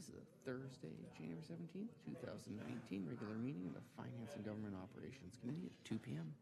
This is a Thursday, January 17th, 2019 regular meeting of the Finance and Government Operations Committee at 2 p.m.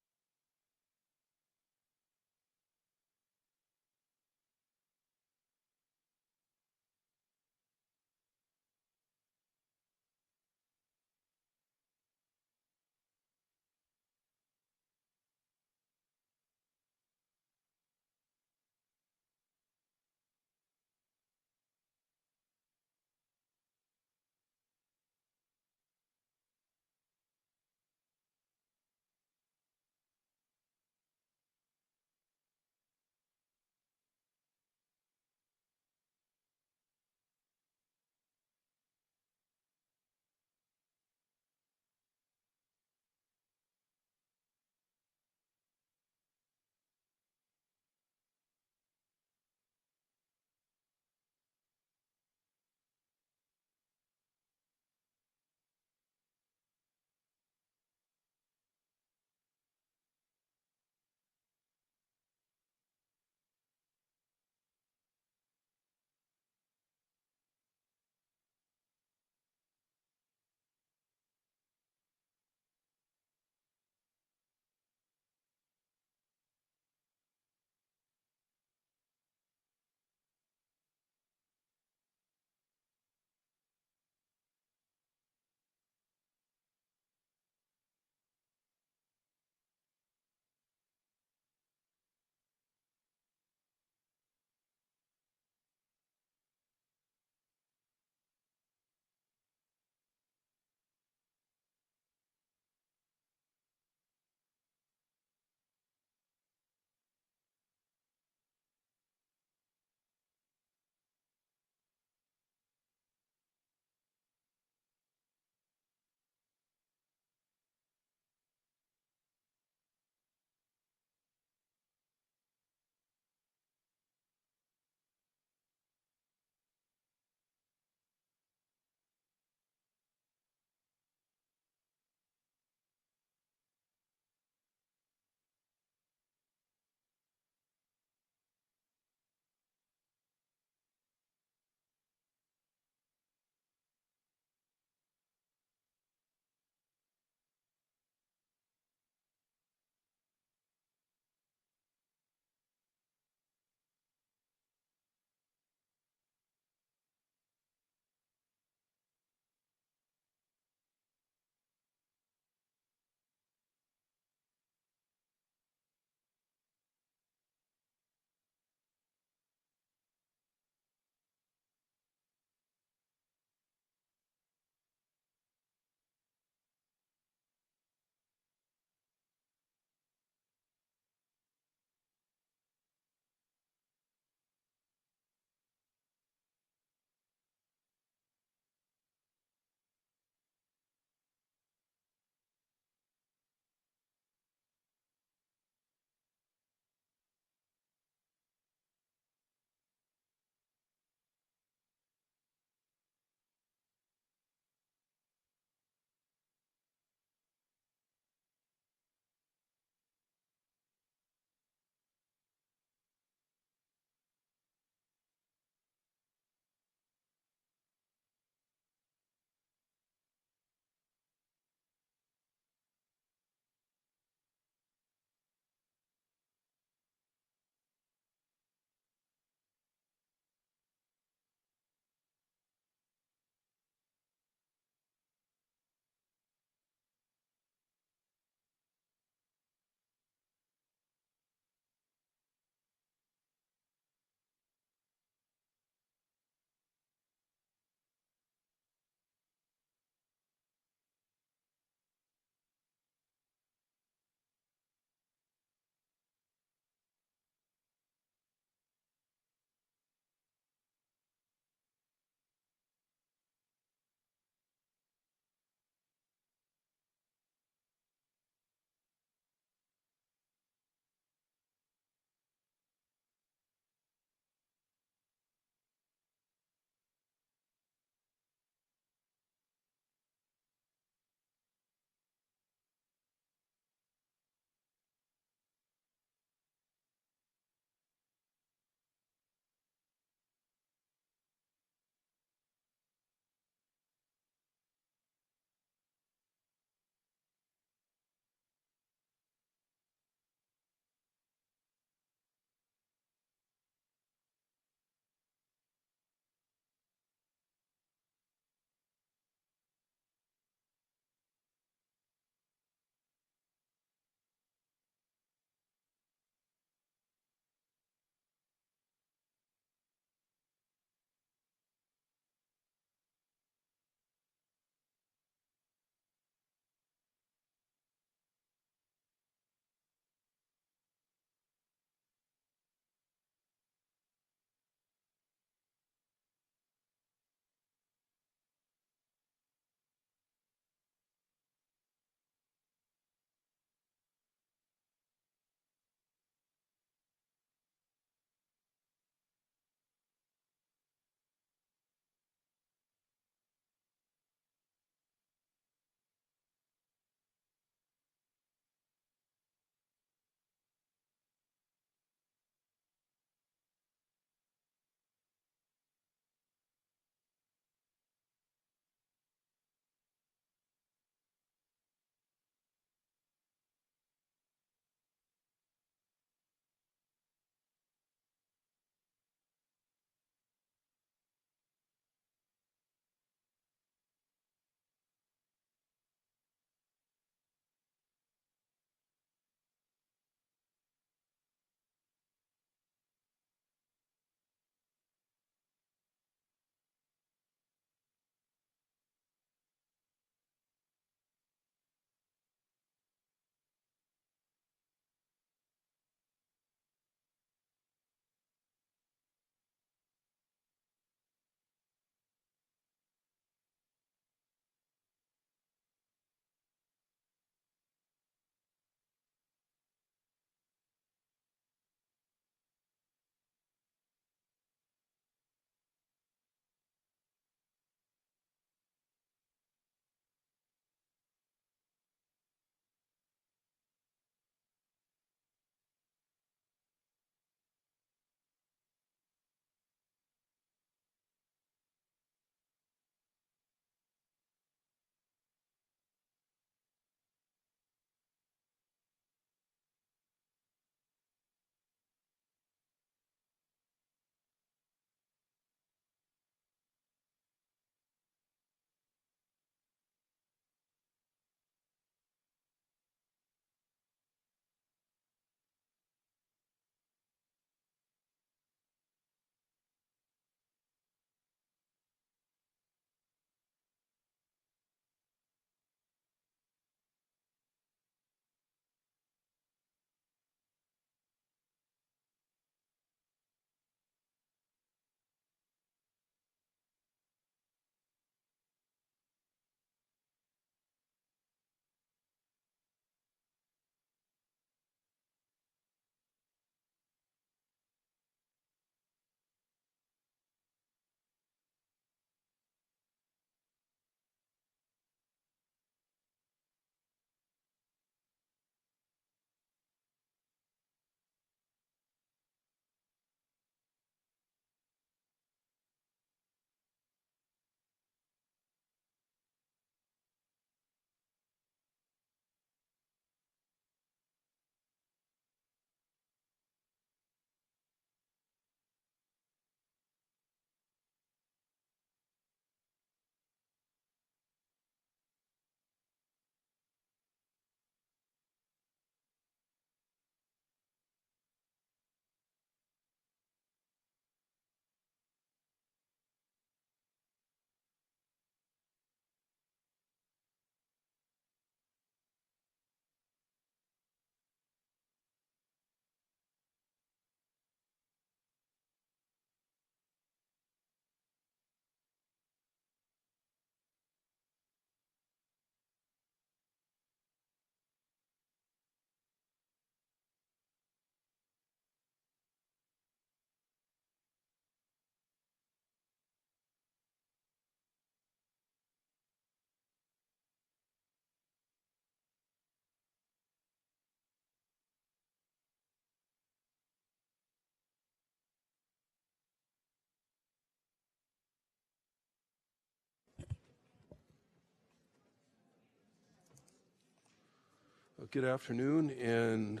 Good afternoon and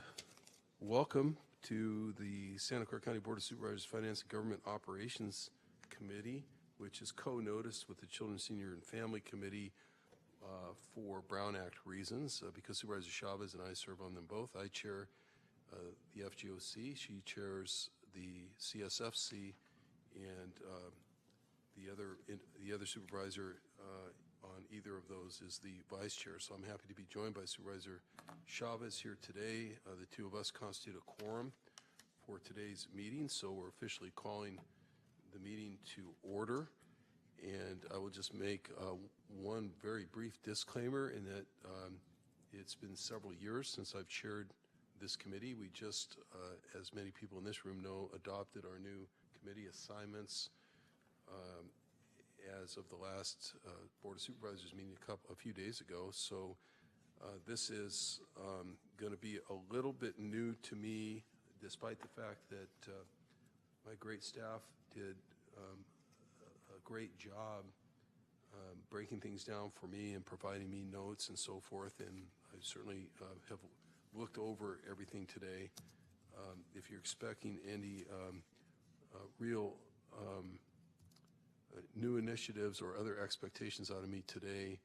welcome to the Santa Clara County Board of Supervisors Finance and Government Operations Committee, which is co-noticed with the Children, Senior, and Family Committee for Brown Act reasons. Because Supervisor Chavez and I serve on them both, I chair the FGOC, she chairs the CSFC, and the other supervisor on either of those is the vice chair. So I'm happy to be joined by Supervisor Chavez here today. The two of us constitute a quorum for today's meeting, so we're officially calling the meeting to order. And I will just make one very brief disclaimer in that it's been several years since I've chaired this committee. We just, as many people in this room know, adopted our new committee assignments as of the last Board of Supervisors meeting a few days ago. So this is going to be a little bit new to me, despite the fact that my great staff did a great job breaking things down for me and providing me notes and so forth. And I certainly have looked over everything today. If you're expecting any real new initiatives or other expectations out of me today,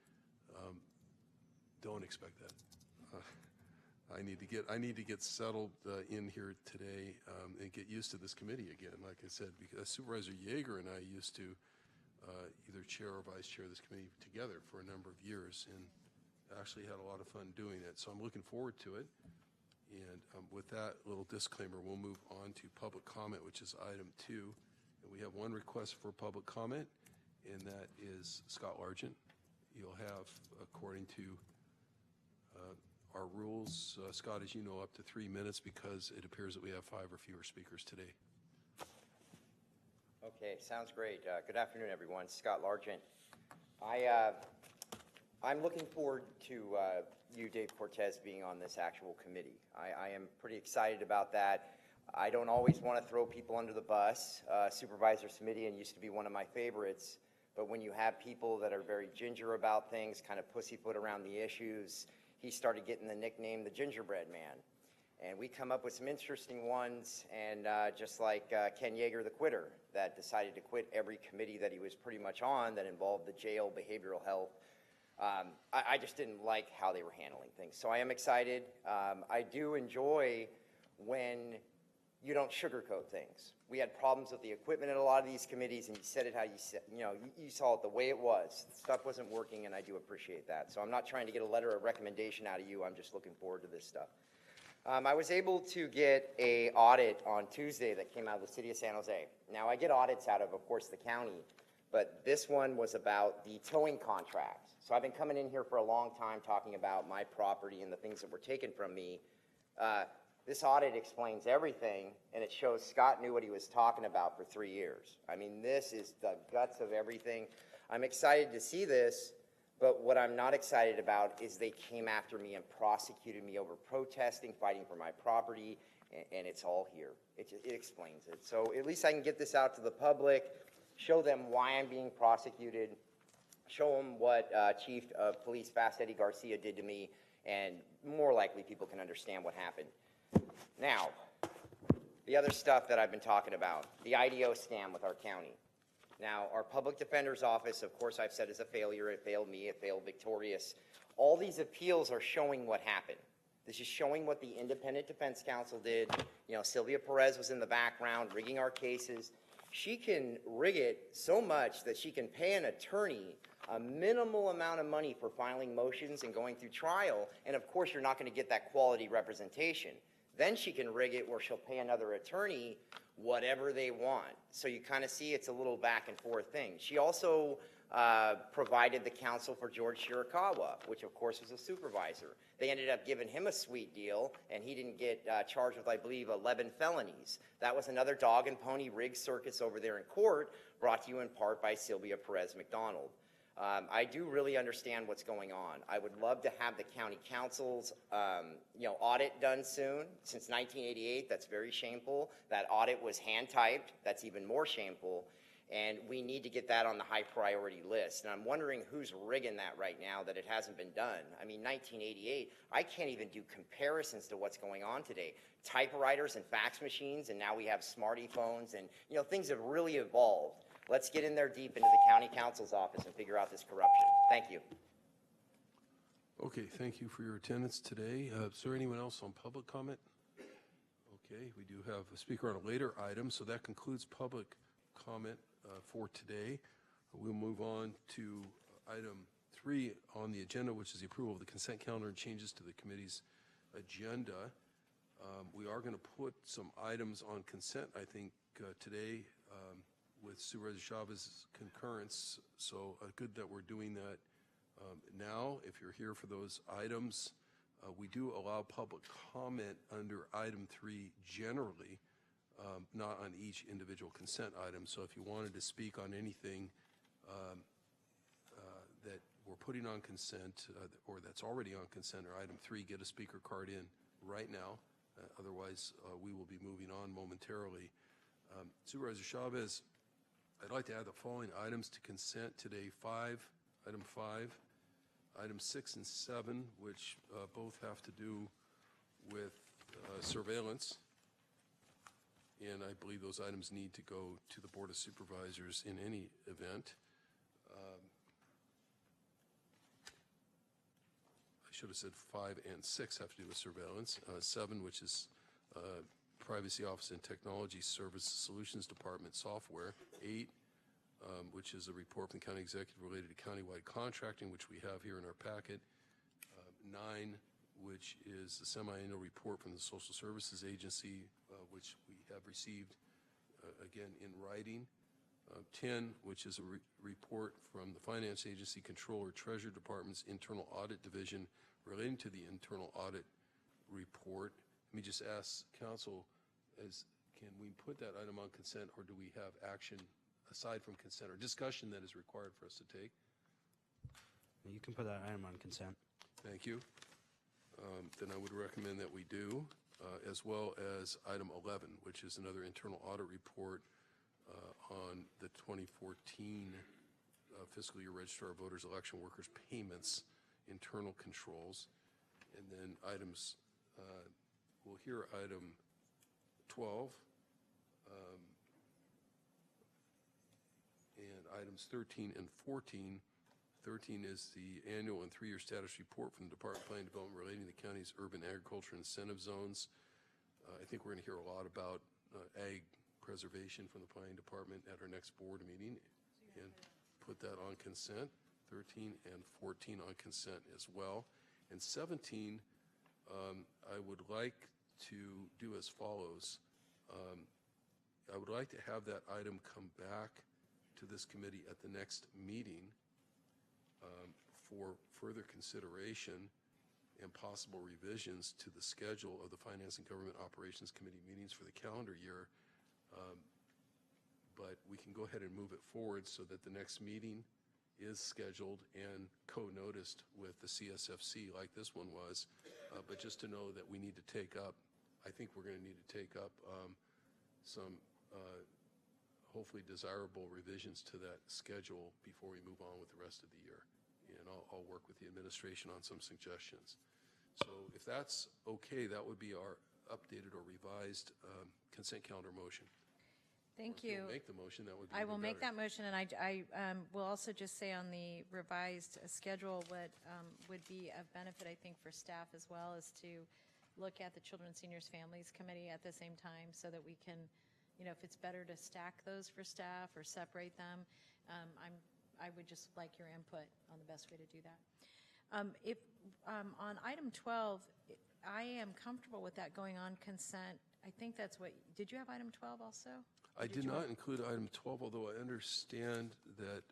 don't expect that. I need to get settled in here today and get used to this committee again. Like I said, because Supervisor Yeager and I used to either chair or vice chair this committee together for a number of years, and actually had a lot of fun doing it. So I'm looking forward to it. And with that little disclaimer, we'll move on to public comment, which is item 2. And we have one request for public comment, and that is Scott Largent. You'll have, according to our rules, Scott, as you know, up to 3 minutes because it appears that we have 5 or fewer speakers today. Okay, sounds great. Good afternoon, everyone. Scott Largent. I'm looking forward to you, Dave Cortez, being on this actual committee. I am pretty excited about that. I don't always want to throw people under the bus. Supervisor Smidian used to be one of my favorites, but when you have people that are very ginger about things, kind of pussyfoot around the issues, he started getting the nickname the Gingerbread Man. And we come up with some interesting ones, and just like Ken Yeager, the quitter, that decided to quit every committee that he was pretty much on that involved the jail, behavioral health. I just didn't like how they were handling things. So I am excited. I do enjoy when you don't sugarcoat things. We had problems with the equipment at a lot of these committees, and you said it how you said, you saw it the way it was. Stuff wasn't working, and I do appreciate that. So I'm not trying to get a letter of recommendation out of you. I'm just looking forward to this stuff. I was able to get an audit on Tuesday that came out of the city of San Jose. Now, I get audits out of course, the county, but this one was about the towing contract. So I've been coming in here for a long time talking about my property and the things that were taken from me. This audit explains everything, and it shows Scott knew what he was talking about for 3 years. I mean, this is the guts of everything. I'm excited to see this, but what I'm not excited about is they came after me and prosecuted me over protesting, fighting for my property, and it's all here. It explains it. So at least I can get this out to the public, show them why I'm being prosecuted, show them what Chief of Police Fast Eddie Garcia did to me, and more likely people can understand what happened. Now, the other stuff that I've been talking about, the IDO scam with our county. Now, our public defender's office, of course, I've said is a failure. It failed me. It failed Victorious. All these appeals are showing what happened. This is showing what the independent defense counsel did. Sylvia Perez was in the background rigging our cases. She can rig it so much that she can pay an attorney a minimal amount of money for filing motions and going through trial, and of course you're not going to get that quality representation. Then she can rig it where she'll pay another attorney whatever they want. So you kind of see it's a little back and forth thing. She also provided the counsel for George Shirakawa, which of course was a supervisor. They ended up giving him a sweet deal, and he didn't get charged with, I believe, 11 felonies. That was another dog and pony rig circus over there in court, brought to you in part by Sylvia Perez McDonald. I do really understand what's going on. I would love to have the county council's audit done soon. Since 1988, that's very shameful. That audit was hand-typed. That's even more shameful. And we need to get that on the high priority list. And I'm wondering who's rigging that right now that it hasn't been done. I mean, 1988, I can't even do comparisons to what's going on today. Typewriters and fax machines, and now we have smarty phones, and things have really evolved. Let's get in there deep into the county council's office and figure out this corruption. Thank you. Okay, thank you for your attendance today. Is there anyone else on public comment? Okay, we do have a speaker on a later item, so that concludes public comment for today. We'll move on to item 3 on the agenda, which is the approval of the consent calendar and changes to the committee's agenda. We are going to put some items on consent, I think, today with Supervisor Chavez's concurrence, so good that we're doing that now. If you're here for those items, we do allow public comment under item 3 generally, not on each individual consent item. So if you wanted to speak on anything that we're putting on consent or that's already on consent or item 3, get a speaker card in right now. Otherwise, we will be moving on momentarily. Supervisor Chavez, I'd like to add the following items to consent today: item 5, item 6 and 7, which both have to do with surveillance. And I believe those items need to go to the Board of Supervisors in any event. I should have said 5 and 6 have to do with surveillance. 7, which is Privacy Office and Technology Service Solutions Department software. 8, which is a report from the county executive related to countywide contracting, which we have here in our packet. 9, which is the semi-annual report from the Social Services Agency, which we have received, again, in writing. 10, which is a report from the Finance Agency, Controller, Treasurer Department's Internal Audit Division relating to the internal audit report. Let me just ask Council, can we put that item on consent, or do we have action aside from consent or discussion that is required for us to take? You can put that item on consent. Thank you. Then I would recommend that we do, as well as item 11, which is another internal audit report on the 2014 fiscal year Registrar of Voters Election Workers Payments internal controls. And then items, we'll hear item 12, and items 13 and 14. 13 is the annual and 3-year status report from the Department of Planning and Development relating to the county's urban agriculture incentive zones. I think we're going to hear a lot about ag preservation from the Planning Department at our next board meeting, and put that on consent. 13 and 14 on consent as well. And 17, I would like to do as follows. I would like to have that item come back to this committee at the next meeting for further consideration and possible revisions to the schedule of the Finance and Government Operations Committee meetings for the calendar year. But we can go ahead and move it forward so that the next meeting is scheduled and co-noticed with the CSFC like this one was. But just to know that we need to take up, I think we're going to need to take up some hopefully desirable revisions to that schedule before we move on with the rest of the year. And I'll work with the administration on some suggestions. So if that's okay, that would be our updated or revised consent calendar motion. Thank Or if you. you'll make the motion, that would be I will even make better. that motion, and I will also just say on the revised schedule what would be of benefit, I think, for staff as well, is to look at the Children, Seniors, Families Committee at the same time so that we can, if it's better to stack those for staff or separate them, I would just like your input on the best way to do that. On item 12, I am comfortable with that going on consent. I think that's what, did you have item 12 also? I did not include item 12, although I understand that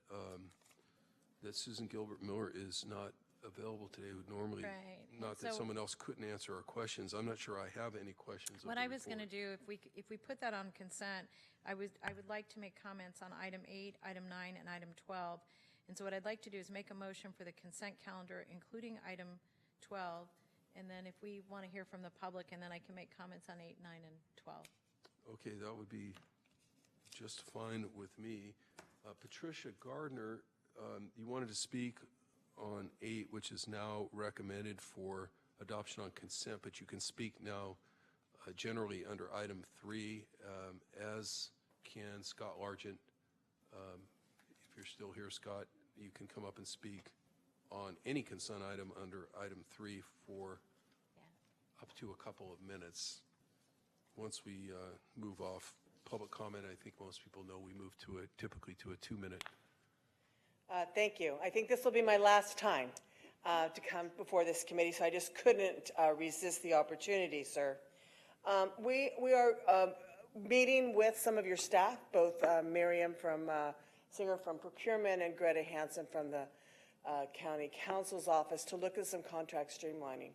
that Susan Gilbert Miller is not available today, who normally, Right. not that So- someone else couldn't answer our questions. I'm not sure I have any questions. What I was going to do, if we put that on consent, I would like to make comments on item 8, item 9, and item 12. And so what I'd like to do is make a motion for the consent calendar, including item 12, and then if we want to hear from the public, and then I can make comments on 8, 9, and 12. Okay, that would be just fine with me. Patricia Gardner, you wanted to speak on 8, which is now recommended for adoption on consent, but you can speak now generally under item 3, as can Scott Largent. If you're still here, Scott, you can come up and speak on any consent item under item 3 for up to a couple of minutes. Once we move off public comment, I think most people know we move to typically to a 2-minute. Thank you. I think this will be my last time to come before this committee, so I just couldn't resist the opportunity, sir. We are meeting with some of your staff, both Miriam from Singer from Procurement and Greta Hansen from the County Council's office to look at some contract streamlining.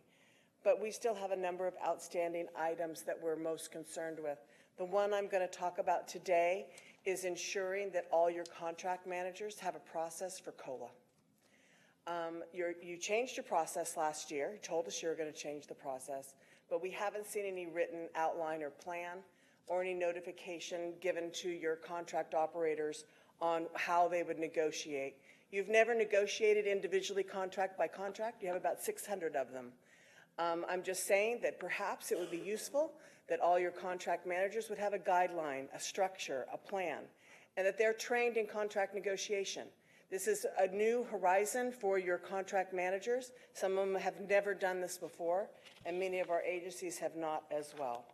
But we still have a number of outstanding items that we're most concerned with. The one I'm going to talk about today is ensuring that all your contract managers have a process for COLA. You changed your process last year. You told us you were going to change the process, but we haven't seen any written outline or plan or any notification given to your contract operators on how they would negotiate. You've never negotiated individually contract by contract. You have about 600 of them. I'm just saying that perhaps it would be useful that all your contract managers would have a guideline, a structure, a plan, and that they're trained in contract negotiation. This is a new horizon for your contract managers. Some of them have never done this before, and many of our agencies have not as well.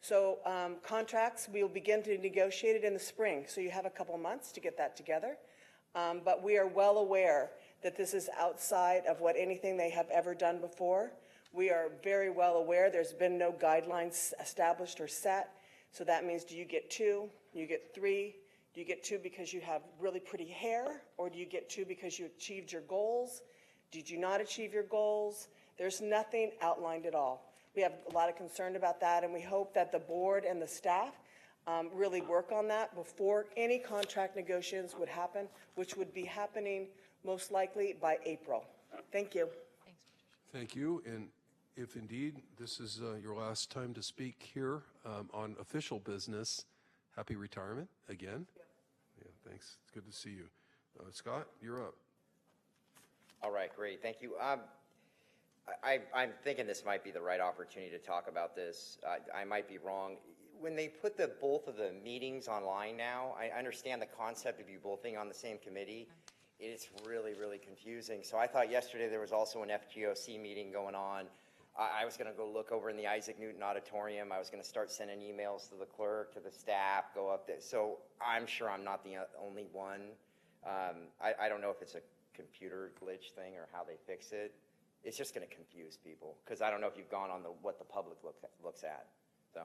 So contracts, we'll begin to negotiate it in the spring, so you have a couple months to get that together. But we are well aware that this is outside of what anything they have ever done before. We are very well aware there's been no guidelines established or set. So that means, do you get 2? Do you get 3? Do you get 2 because you have really pretty hair? Or do you get 2 because you achieved your goals? Did you not achieve your goals? There's nothing outlined at all. We have a lot of concern about that, and we hope that the board and the staff really work on that before any contract negotiations would happen, which would be happening most likely by April. Thank you. Thanks, Patricia. Thank you. And if indeed this is your last time to speak here on official business, happy retirement again. Yeah, thanks. It's good to see you. Scott, you're up. All right, great. Thank you. I'm thinking this might be the right opportunity to talk about this. I might be wrong. When they put both of the meetings online now, I understand the concept of you both being on the same committee. It's really, really confusing. So I thought yesterday there was also an FGOC meeting going on. I was going to go look over in the Isaac Newton Auditorium. I was going to start sending emails to the clerk, to the staff, go up there. So I'm sure I'm not the only one. I don't know if it's a computer glitch thing or how they fix it. It's just going to confuse people because I don't know if you've gone on what the public looks at. So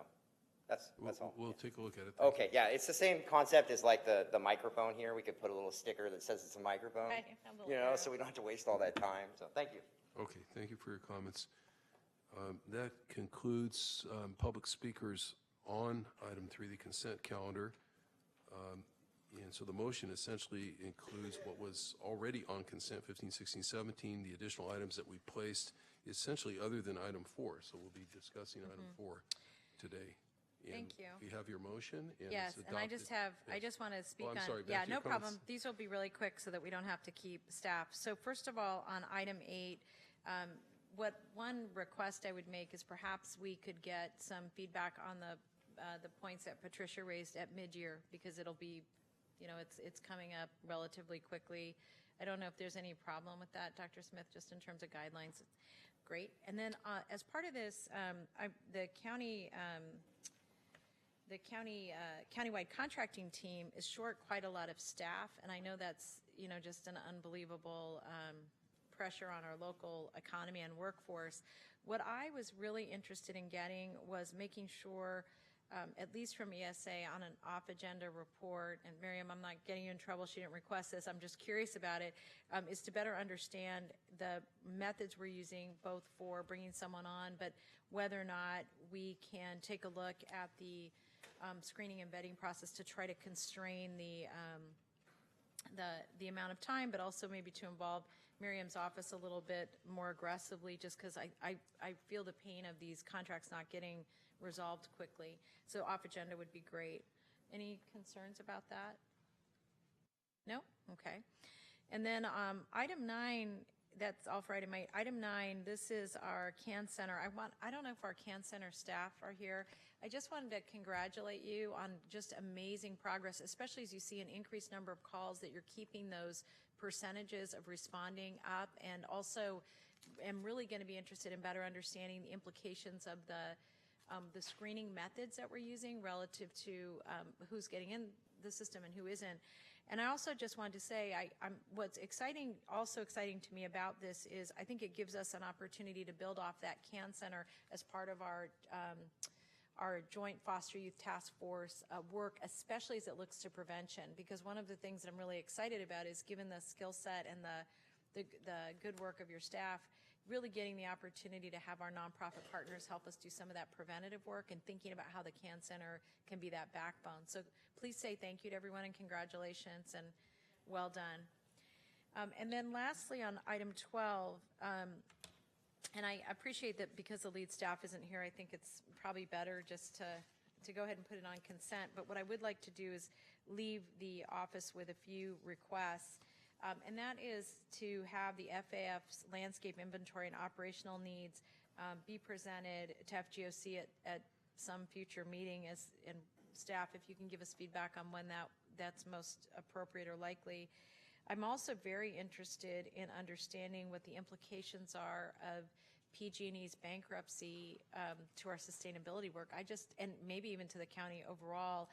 that's all. We'll take a look at it. Thank Okay, yeah, it's the same concept as like the microphone here. We could put a little sticker that says it's a microphone, Right, a little you know, arrow. so we don't have to waste all that time. So thank you. Okay, thank you for your comments. That concludes public speakers on item 3, the consent calendar. And so the motion essentially includes what was already on consent, 15, 16, 17, the additional items that we placed, essentially other than item 4. So we'll be discussing item 4 today. And Thank you. We have your motion. And Yes, it's and I adopted. just have, I Yes. just want to speak I'm on. sorry, Yeah, back to your no problem. comments. These will be really quick so that we don't have to keep staff. So first of all, on item 8, what one request I would make is perhaps we could get some feedback on the points that Patricia raised at mid-year, because it'll be, you know, it's coming up relatively quickly. I don't know if there's any problem with that, Dr. Smith, just in terms of guidelines. Great. And then as part of this, the countywide contracting team is short quite a lot of staff, and I know that's, you know, just an unbelievable pressure on our local economy and workforce. What I was really interested in getting was making sure, at least from ESA, on an off-agenda report, and Miriam, I'm not getting you in trouble, she didn't request this, I'm just curious about it, is to better understand the methods we're using, both for bringing someone on, but whether or not we can take a look at the screening and vetting process to try to constrain the amount of time, but also maybe to involve Miriam's office a little bit more aggressively, just because I feel the pain of these contracts not getting resolved quickly. So off agenda would be great. Any concerns about that? No? Okay. And then item 9, that's all for item 8. Item 9, this is our CAN Center. I don't know if our CAN Center staff are here. I just wanted to congratulate you on just amazing progress, especially as you see an increased number of calls, that you're keeping those percentages of responding up, and also am really going to be interested in better understanding the implications of the screening methods that we're using relative to who's getting in the system and who isn't. And I also just wanted to say, what's also exciting to me about this is I think it gives us an opportunity to build off that CAN Center as part of our Joint Foster Youth Task Force work, especially as it looks to prevention. Because one of the things that I'm really excited about is, given the skill set and the good work of your staff, really getting the opportunity to have our nonprofit partners help us do some of that preventative work and thinking about how the CAN Center can be that backbone. So please say thank you to everyone and congratulations and well done. And then lastly on item 12, and I appreciate that because the lead staff isn't here, I think it's probably better just to go ahead and put it on consent. But what I would like to do is leave the office with a few requests. And that is to have the FAF's landscape inventory and operational needs be presented to FGOC at some future meeting, and staff, if you can give us feedback on when that's most appropriate or likely. I'm also very interested in understanding what the implications are of PG&E's bankruptcy to our sustainability work. And maybe even to the county overall.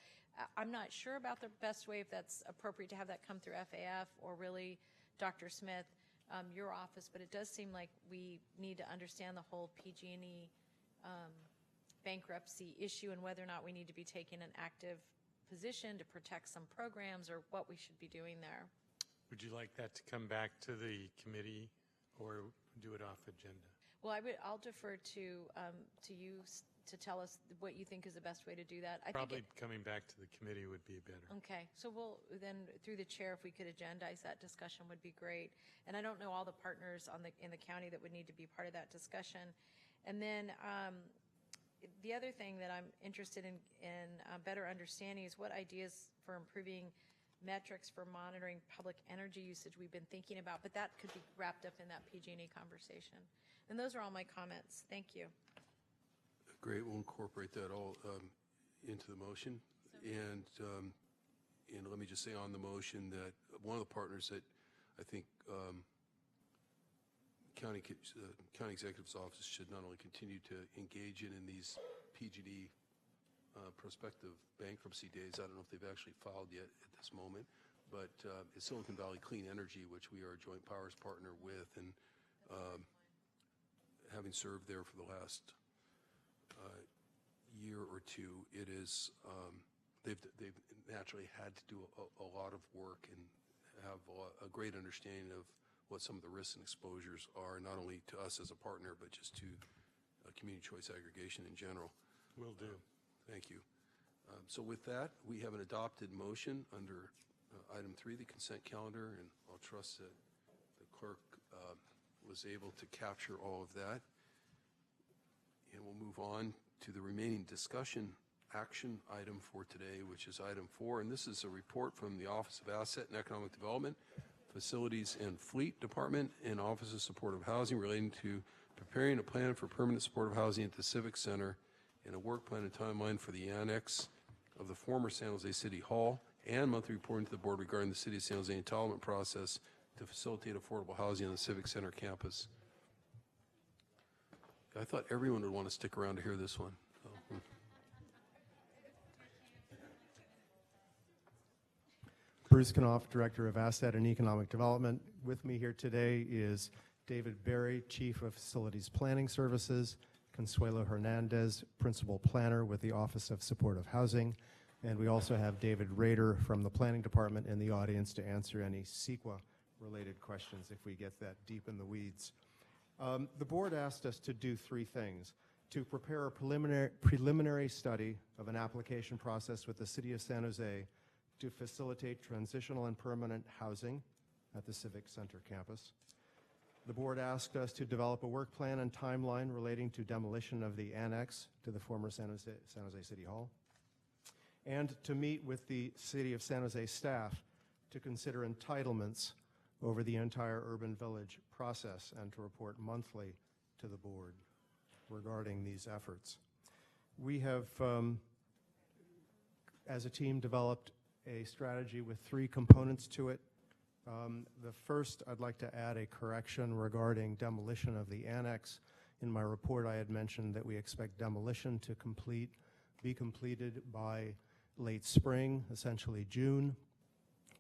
I'm not sure about the best way, if that's appropriate to have that come through FAF or really, Dr. Smith, your office, but it does seem like we need to understand the whole PG&E bankruptcy issue and whether or not we need to be taking an active position to protect some programs or what we should be doing there. Would you like that to come back to the committee or do it off agenda? Well, I'll defer to you to tell us what you think is the best way to do that. Probably coming back to the committee would be better. Okay, so we'll then, through the chair, if we could agendize that discussion, would be great. And I don't know all the partners in the county that would need to be part of that discussion. And then the other thing that I'm interested in better understanding is what ideas for improving metrics for monitoring public energy usage we've been thinking about, but that could be wrapped up in that PG&E conversation. And those are all my comments. Thank you. Great, we'll incorporate that all into the motion. And let me just say on the motion that one of the partners that I think county executive's office should not only continue to engage in these PGD prospective bankruptcy days. I don't know if they've actually filed yet at this moment, but it's Silicon Valley Clean Energy, which we are a joint powers partner with, and having served there for the last year or two, it is they've naturally had to do a lot of work and have a great understanding of what some of the risks and exposures are, not only to us as a partner, but just to community choice aggregation in general. Will do. Thank you. So with that, we have an adopted motion under item 3, the consent calendar, and I'll trust that the clerk was able to capture all of that. And we'll move on to the remaining discussion action item for today, which is item 4, and this is a report from the Office of Asset and Economic Development, Facilities and Fleet Department, and Office of Supportive Housing relating to preparing a plan for permanent supportive housing at the Civic Center and a work plan and timeline for the annex of the former San Jose City Hall, and monthly reporting to the board regarding the City of San Jose entitlement process to facilitate affordable housing on the Civic Center campus. I thought everyone would want to stick around to hear this one. So. Bruce Knopf, Director of Asset and Economic Development. With me here today is David Berry, Chief of Facilities Planning Services, Consuelo Hernandez, Principal Planner with the Office of Supportive Housing, and we also have David Rader from the Planning Department in the audience to answer any CEQA-related questions if we get that deep in the weeds. The board asked us to do 3 things: to prepare a preliminary study of an application process with the City of San Jose to facilitate transitional and permanent housing at the Civic Center campus. The board asked us to develop a work plan and timeline relating to demolition of the annex to the former San Jose City Hall, and to meet with the City of San Jose staff to consider entitlements over the entire urban village process and to report monthly to the board regarding these efforts. We have, as a team, developed a strategy with 3 components to it. The first, I'd like to add a correction regarding demolition of the annex. In my report, I had mentioned that we expect demolition to be completed by late spring, essentially June,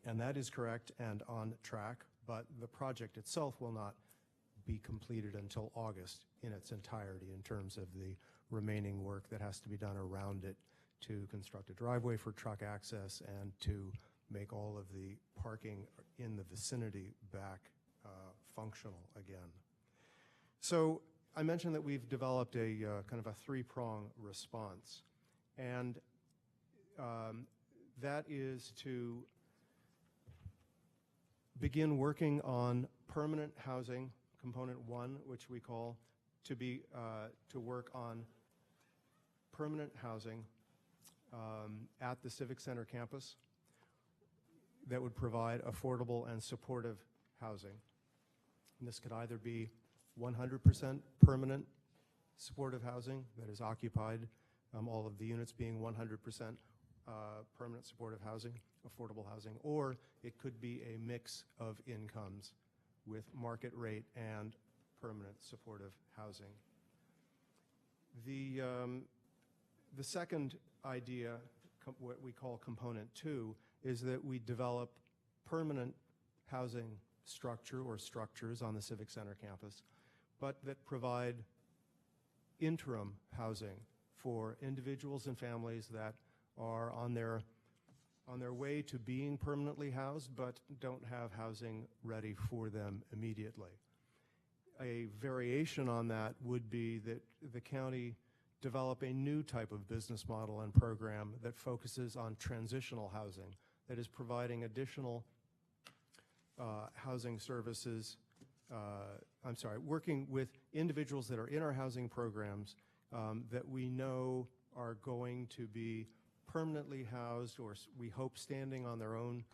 and that is correct and on track, but the project itself will not be completed until August in its entirety in terms of the remaining work that has to be done around it to construct a driveway for truck access and to make all of the parking in the vicinity back functional again. So I mentioned that we've developed a kind of a 3-prong response, and that is to begin working on permanent housing, component 1, which we call to work on permanent housing at the Civic Center campus that would provide affordable and supportive housing. And this could either be 100% permanent supportive housing that is occupied, all of the units being 100% permanent supportive housing, affordable housing, or it could be a mix of incomes with market rate and permanent supportive housing. The second idea, what we call component 2, is that we develop permanent housing structure or structures on the Civic Center campus, but that provide interim housing for individuals and families that are on their way to being permanently housed but don't have housing ready for them immediately. A variation on that would be that the county develop a new type of business model and program that focuses on transitional housing, that is providing additional housing services, working with individuals that are in our housing programs that we know are going to be permanently housed, or we hope standing on their own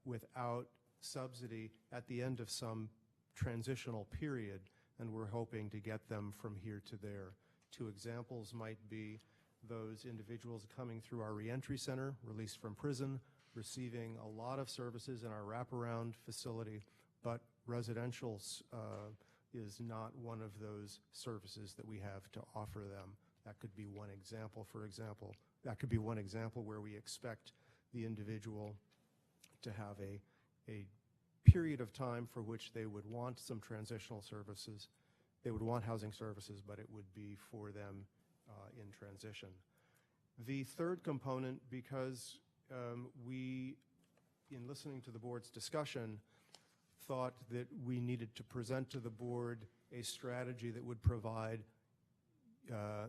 without subsidy at the end of some transitional period, and we're hoping to get them from here to there. 2 examples might be those individuals coming through our reentry center, released from prison, receiving a lot of services in our wraparound facility, but residential is not one of those services that we have to offer them. That could be one example, that could be one example where we expect the individual to have a period of time for which they would want some transitional services. They would want housing services, but it would be for them in transition. The third component, because we, in listening to the board's discussion, thought that we needed to present to the board a strategy that would provide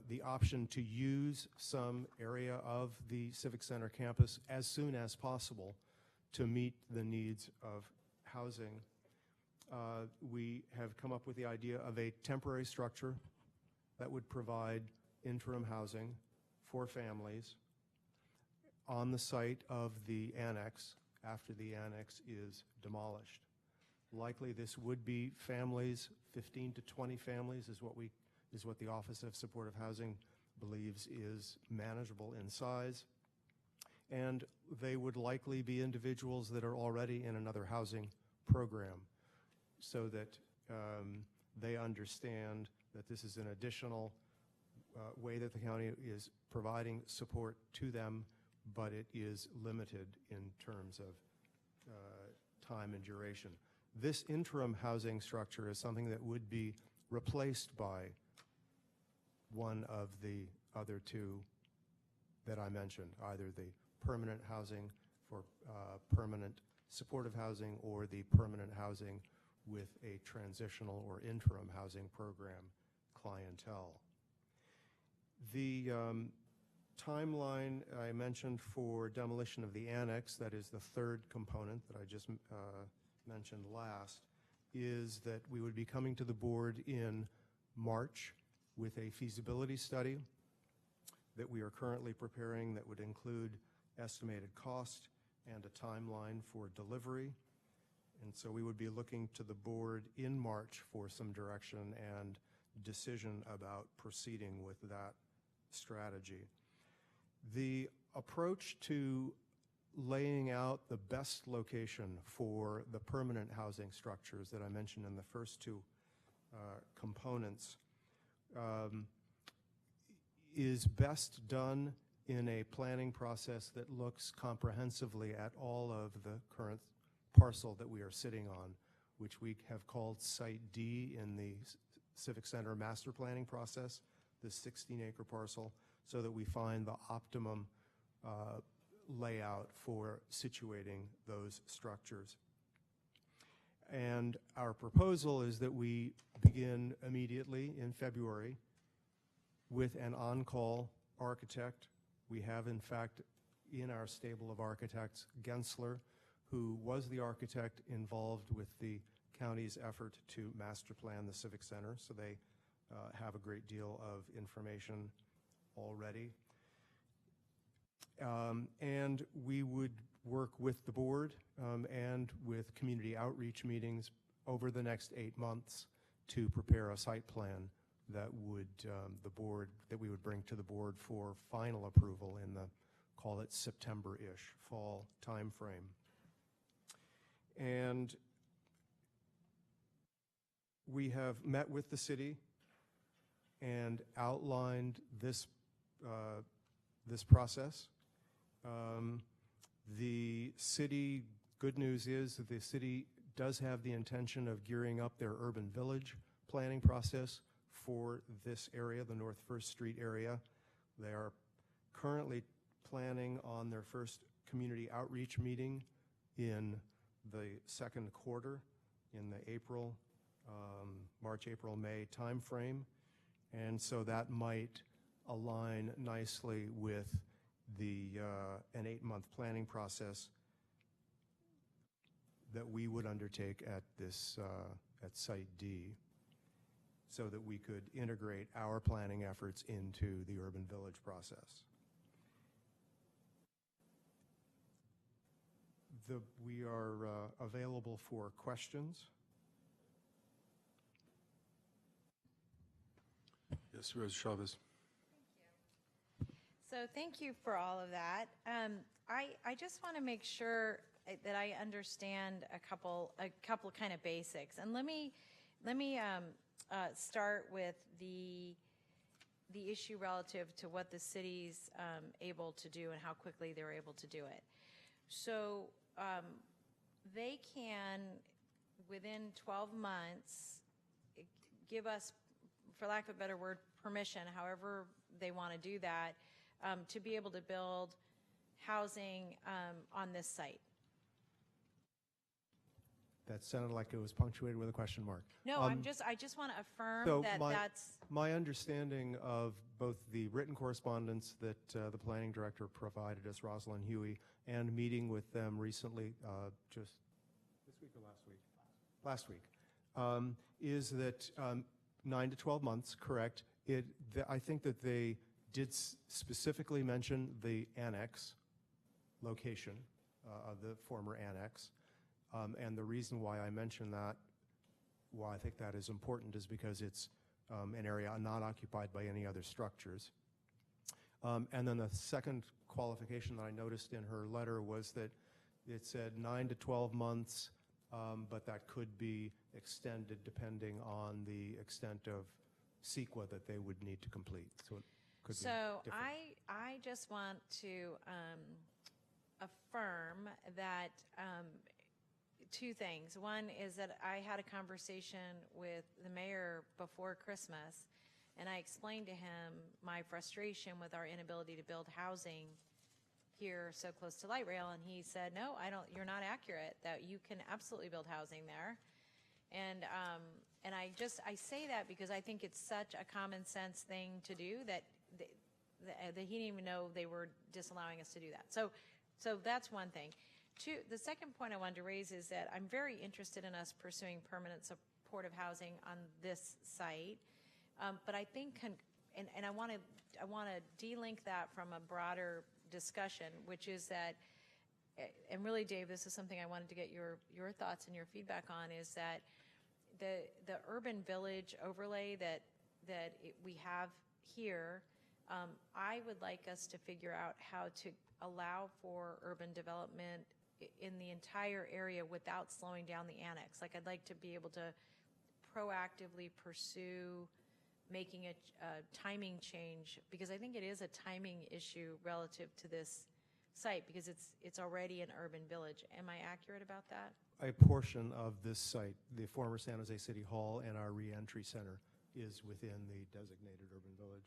the option to use some area of the Civic Center campus as soon as possible to meet the needs of housing. We have come up with the idea of a temporary structure that would provide interim housing for families on the site of the annex after the annex is demolished. Likely this would be families, 15 to 20 families is what the Office of Supportive Housing believes is manageable in size. And they would likely be individuals that are already in another housing program, so that they understand that this is an additional way that the county is providing support to them, but it is limited in terms of time and duration. This interim housing structure is something that would be replaced by one of the other 2 that I mentioned, either the permanent housing for permanent supportive housing or the permanent housing with a transitional or interim housing program clientele. The timeline I mentioned for demolition of the annex, that is the third component that I just mentioned last, is that we would be coming to the board in March with a feasibility study that we are currently preparing that would include estimated cost and a timeline for delivery. And so we would be looking to the board in March for some direction and decision about proceeding with that strategy. The approach to laying out the best location for the permanent housing structures that I mentioned in the first two components is best done in a planning process that looks comprehensively at all of the current parcel that we are sitting on, which we have called Site D in the Civic Center master planning process, this 16-acre parcel, so that we find the optimum layout for situating those structures. And our proposal is that we begin immediately in February with an on-call architect. We have, in fact, in our stable of architects, Gensler, who was the architect involved with the county's effort to master plan the Civic Center, so they have a great deal of information already. And we would work with the board and with community outreach meetings over the next 8 months to prepare a site plan that would that we would bring to the board for final approval in the, call it September-ish, fall timeframe. And we have met with the city and outlined this this process. The city, good news is that the city does have the intention of gearing up their urban village planning process for this area, the North First Street area. They are currently planning on their first community outreach meeting in the second quarter, in the April, March, April, May timeframe. And so that might align nicely with the an 8-month planning process that we would undertake at this at Site D, so that we could integrate our planning efforts into the urban village process. We are available for questions. Yes, Supervisor Chavez. So thank you for all of that. I just want to make sure that I understand a couple kind of basics, and let me start with the issue relative to what the city's able to do and how quickly they're able to do it. So they can, within 12 months, give us, for lack of a better word, permission, however they want to do that, to be able to build housing on this site. That sounded like it was punctuated with a question mark. No, I just want to affirm So that that's... my understanding of both the written correspondence that the planning director provided us, Rosalind Huey, and meeting with them recently, just this week or last week? Last week, is that 9 to 12 months, correct. I think that they did specifically mention the annex location of the former annex. And the reason why I mention that, why I think that is important, is because it's an area not occupied by any other structures. And then the second qualification that I noticed in her letter was that it said 9 to 12 months, but that could be extended depending on the extent of CEQA that they would need to complete. So it could be different. I just want to affirm that two things. One is that I had a conversation with the mayor before Christmas, and I explained to him my frustration with our inability to build housing here so close to light rail, and he said, no, you're not accurate, that you can absolutely build housing there. And I say that because I think it's such a common sense thing to do that he didn't even know they were disallowing us to do that. So that's one thing. Two, the second point I wanted to raise is that I'm very interested in us pursuing permanent supportive housing on this site, but I think, and I want to de-link that from a broader discussion, which is that and really, Dave, this is something I wanted to get your thoughts and your feedback on, is that the urban village overlay that we have here, I would like us to figure out how to allow for urban development in the entire area without slowing down the annex. Like, I'd like to be able to proactively pursue making a timing change, because I think it is a timing issue relative to this site, because it's already an urban village. Am I accurate about that? A portion of this site, the former San Jose City Hall and our reentry center, is within the designated urban village.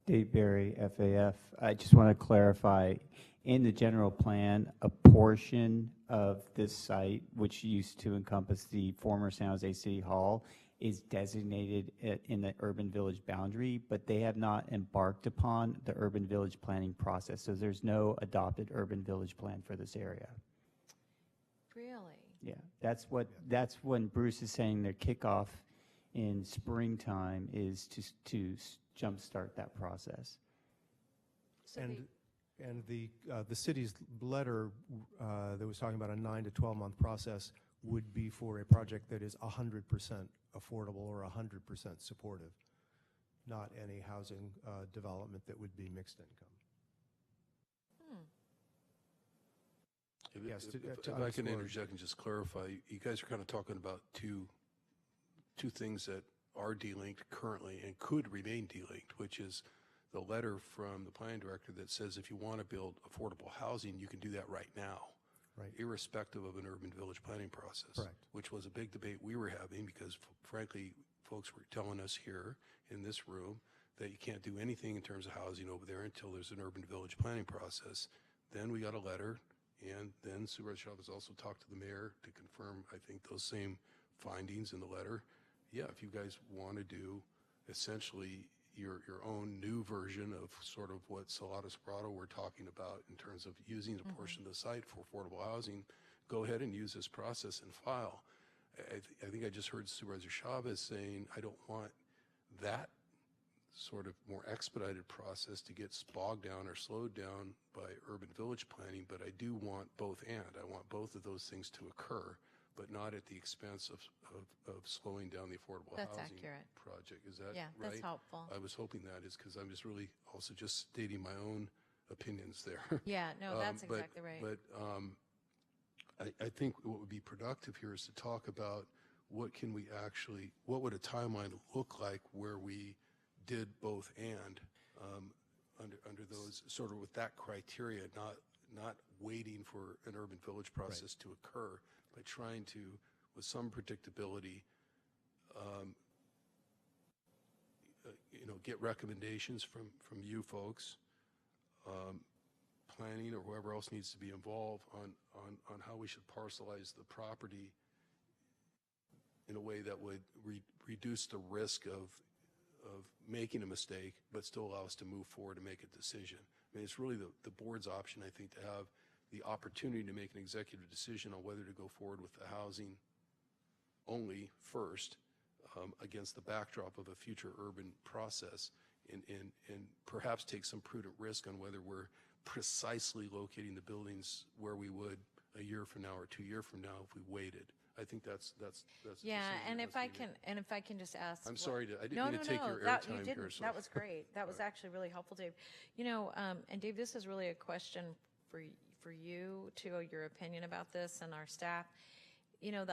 Dave Berry, FAF. I just want to clarify, in the general plan, a portion of this site, which used to encompass the former San Jose City Hall, is designated in the urban village boundary, but they have not embarked upon the urban village planning process. So there's no adopted urban village plan for this area. Really? Yeah, that's when Bruce is saying their kickoff in springtime is to jumpstart that process. So And the city's letter that was talking about a 9 to 12 month process would be for a project that is 100% affordable or 100% supportive, not any housing development that would be mixed income. Yes, If I can interject and just clarify, you guys are kind of talking about two things that are delinked currently and could remain delinked, which is the letter from the planning director that says if you want to build affordable housing, you can do that right now, Right. irrespective of an urban village planning process. Correct. Which was a big debate we were having because, frankly, folks were telling us here in this room that you can't do anything in terms of housing over there until there's an urban village planning process. Then we got a letter, and then Supervisor Chavez also talked to the mayor to confirm, I think, those same findings in the letter. Yeah, if you guys want to do essentially your own new version of sort of what Salado Sobrado we're talking about in terms of using a portion of the site for affordable housing, go ahead and use this process and file. I think I just heard Supervisor Chavez saying, I don't want that sort of more expedited process to get bogged down or slowed down by urban village planning, but I do want both and. I want both of those things to occur, but not at the expense of slowing down the affordable That's housing accurate. project. Is that Yeah, right? that's helpful. I was hoping that is because I'm just really also just stating my own opinions there. Yeah, no, that's But- exactly right. But I think what would be productive here is to talk about what would a timeline look like where we did both and under those sort of with that criteria, not waiting for an urban village process to occur, but trying to, with some predictability, get recommendations from you folks, planning or whoever else needs to be involved on how we should parcelize the property in a way that would reduce the risk of making a mistake, but still allow us to move forward and make a decision. I mean, it's really the board's option, I think, to have the opportunity to make an executive decision on whether to go forward with the housing only first against the backdrop of a future urban process and perhaps take some prudent risk on whether we're precisely locating the buildings where we would a year from now or 2 years from now if we waited. I think that's a Yeah, decision and that if has I to be can, made. and if I can just ask. I'm sorry I didn't No, mean to take your that you airtime didn't. here. So. That was great. That was actually really helpful, Dave. You know, and Dave, this is really a question for you, to your opinion about this and our staff. You know,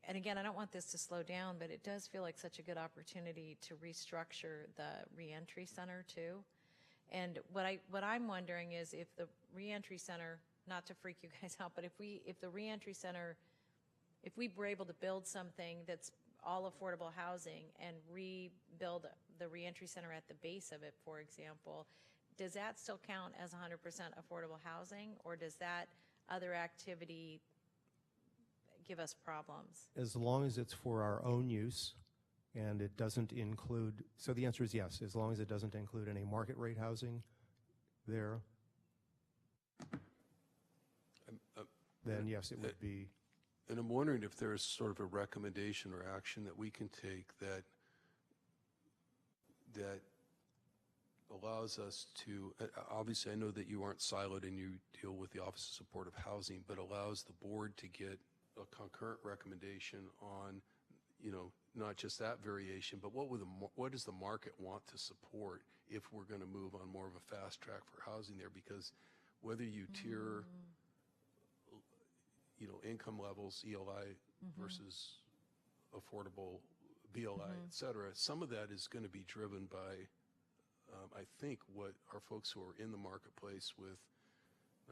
and again, I don't want this to slow down, but it does feel like such a good opportunity to restructure the reentry center too. And what I'm wondering is if the reentry center, not to freak you guys out, but if the reentry center, if we were able to build something that's all affordable housing and rebuild the reentry center at the base of it, for example, does that still count as 100% affordable housing, or does that other activity give us problems? As long as it's for our own use and it doesn't include, so the answer is yes, as long as it doesn't include any market rate housing there, then yes, it would be. And I'm wondering if there's sort of a recommendation or action that we can take that allows us to, obviously, I know that you aren't siloed and you deal with the Office of Supportive Housing, but allows the board to get a concurrent recommendation on, not just that variation, but what does the market want to support if we're going to move on more of a fast track for housing there? Because whether you tier, income levels, ELI versus affordable BLI, et cetera, some of that is going to be driven by, I think, what our folks who are in the marketplace with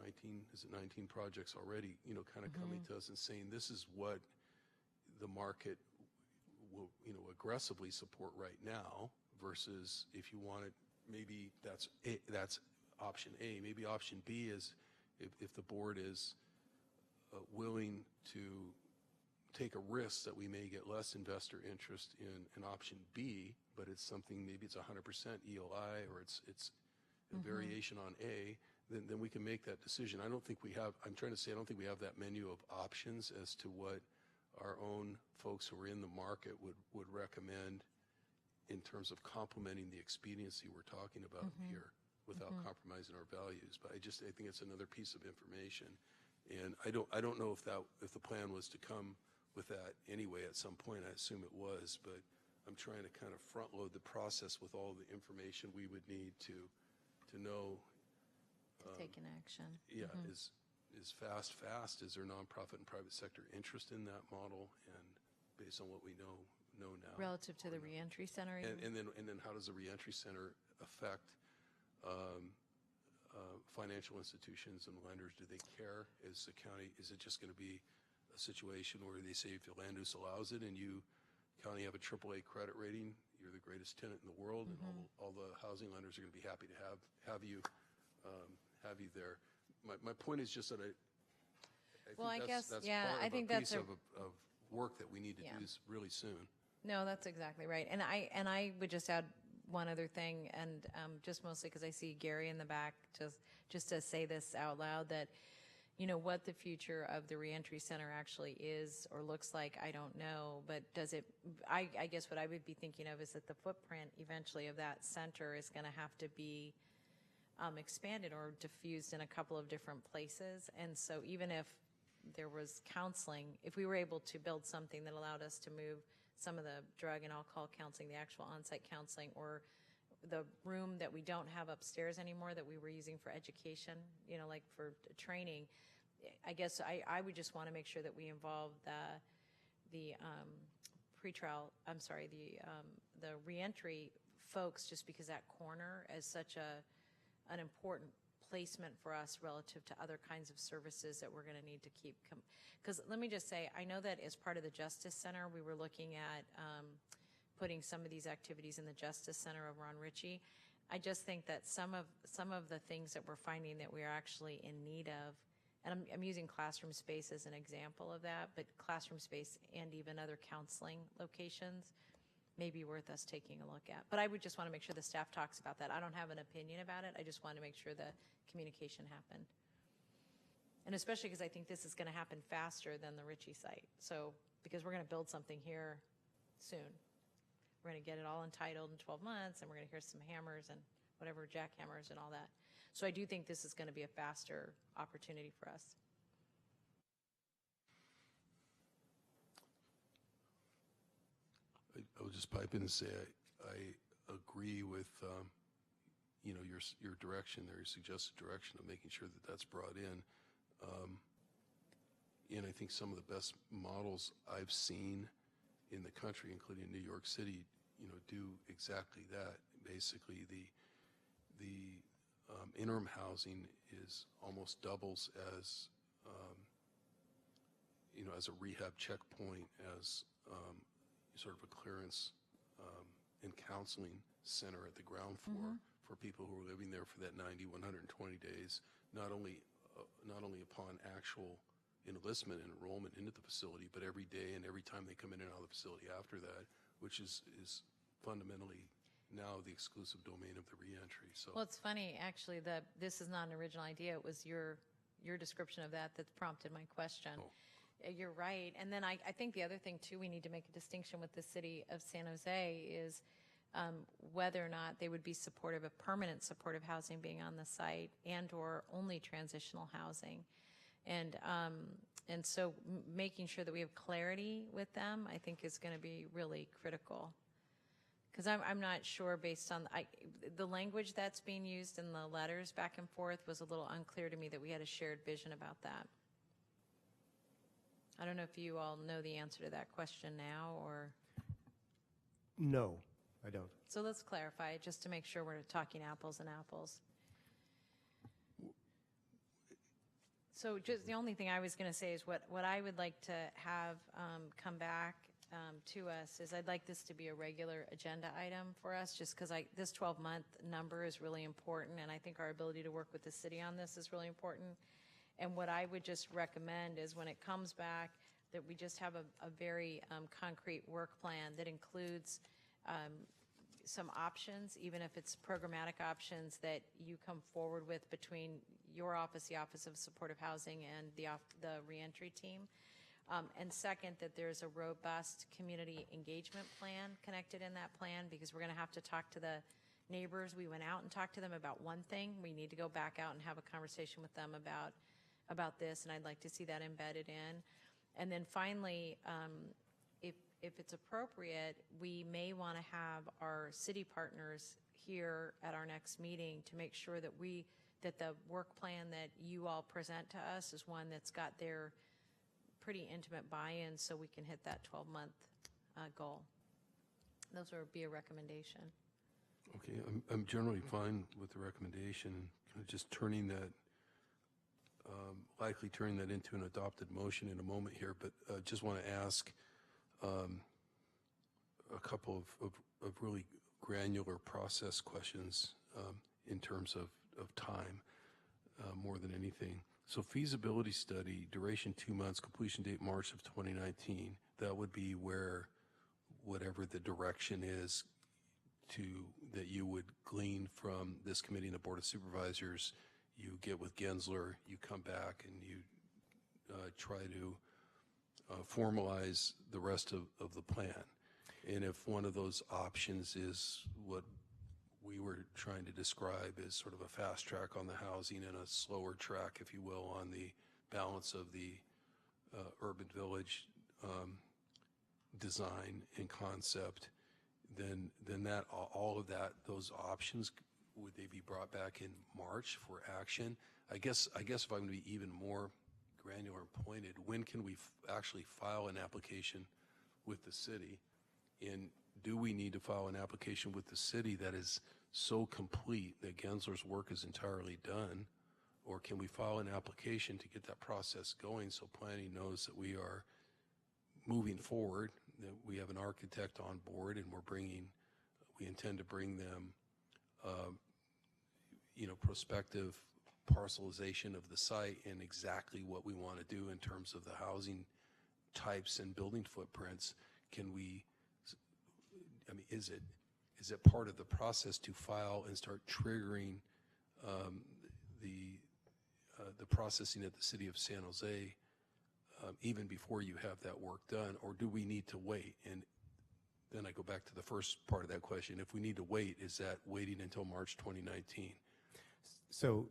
19 projects already, kind of coming to us and saying, this is what the market will, aggressively support right now versus if you want it, maybe that's option A. Maybe option B is if the board is willing to take a risk that we may get less investor interest in option B, but it's something, maybe it's 100% ELI or it's a variation on A, then we can make that decision. I'm trying to say, I don't think we have that menu of options as to what our own folks who are in the market would recommend in terms of complementing the expediency we're talking about here without compromising our values. But I think it's another piece of information. And I don't know if the plan was to come with that anyway at some point. I assume it was, but I'm trying to kind of front load the process with all the information we would need to know. Take an action. Yeah, is fast? Is there nonprofit and private sector interest in that model? And based on what we know now, Relative to the reentry center? and then how does the reentry center affect financial institutions and lenders? Do they care? Is it just going to be a situation where they say if your land use allows it and you county have a AAA credit rating, you're the greatest tenant in the world, and all the housing lenders are going to be happy to have you there. My point is just that I think that's part of a piece of work that we need to do really soon. No, that's exactly right. And I would just add one other thing, and just mostly because I see Gary in the back, just to say this out loud, that what the future of the reentry center actually is or looks like, I don't know. But I guess what I would be thinking of is that the footprint eventually of that center is going to have to be expanded or diffused in a couple of different places. And so even if there was counseling, if we were able to build something that allowed us to move some of the drug and alcohol counseling, the actual on-site counseling, or the room that we don't have upstairs anymore that we were using for education, like for training, I guess I would just want to make sure that we involve the reentry folks, just because that corner is such an important placement for us relative to other kinds of services that we're going to need to keep. Because let me just say, I know that as part of the Justice Center, we were looking at putting some of these activities in the Justice Center over on Ritchie. I just think that some of the things that we're finding that we are actually in need of, and I'm using classroom space as an example of that, but classroom space and even other counseling locations may be worth us taking a look at. But I would just want to make sure the staff talks about that. I don't have an opinion about it. I just want to make sure the communication happened. And especially because I think this is going to happen faster than the Ritchie site. So, because we're going to build something here soon. We're going to get it all entitled in 12 months, and we're going to hear some hammers and whatever, jackhammers and all that. So I do think this is going to be a faster opportunity for us. I would just pipe in and say I agree with your direction there, your suggested direction of making sure that that's brought in. And I think some of the best models I've seen in the country, including New York City, do exactly that. Basically, the interim housing is almost doubles as as a rehab checkpoint, as sort of a clearance and counseling center at the ground floor for people who are living there for that 90, 120 days, not only upon actual enlistment and enrollment into the facility, but every day and every time they come in and out of the facility after that, which is fundamentally now the exclusive domain of the reentry. So, well, it's funny, actually, that this is not an original idea. It was your description of that prompted my question. Oh. You're right. And then I think the other thing, too, we need to make a distinction with the city of San Jose is whether or not they would be supportive of permanent supportive housing being on the site and/or only transitional housing. And so making sure that we have clarity with them, I think, is going to be really critical. Because I'm not sure, based on the language that's being used in the letters back and forth was a little unclear to me that we had a shared vision about that. I don't know if you all know the answer to that question now, or... No, I don't. So let's clarify it just to make sure we're talking apples and apples. So just the only thing I was going to say is what I would like to have come back to us is I'd like this to be a regular agenda item for us, just because this 12-month number is really important, and I think our ability to work with the city on this is really important. And what I would just recommend is when it comes back that we just have a very concrete work plan that includes some options, even if it's programmatic options that you come forward with between your office, the Office of Supportive Housing, and the reentry team. And second, that there's a robust community engagement plan connected in that plan, because we're going to have to talk to the neighbors. We went out and talked to them about one thing. We need to go back out and have a conversation with them about this, and I'd like to see that embedded in. And then finally, if it's appropriate, we may want to have our city partners here at our next meeting to make sure that the work plan that you all present to us is one that's got their pretty intimate buy-in, so we can hit that 12-month goal. Those would be a recommendation. Okay, I'm generally fine with the recommendation. Kind of just turning that, likely turning that into an adopted motion in a moment here, but just want to ask a couple of really granular process questions in terms of time more than anything. So feasibility study, duration 2 months, completion date March of 2019. That would be where whatever the direction is that you would glean from this committee and the Board of Supervisors, you get with Gensler, you come back and you try to formalize the rest of the plan. And if one of those options is what we were trying to describe as sort of a fast track on the housing and a slower track, if you will, on the balance of the urban village design and concept, then that all of those options, would they be brought back in March for action? I guess if I'm going to be even more granular and pointed, when can we actually file an application with the city? And do we need to file an application with the city that is so complete that Gensler's work is entirely done? Or can we file an application to get that process going so planning knows that we are moving forward, that we have an architect on board, and we intend to bring them prospective parcelization of the site and exactly what we want to do in terms of the housing types and building footprints? Is it part of the process to file and start triggering the processing at the city of San Jose even before you have that work done, or do we need to wait? And then I go back to the first part of that question. If we need to wait, is that waiting until March 2019? So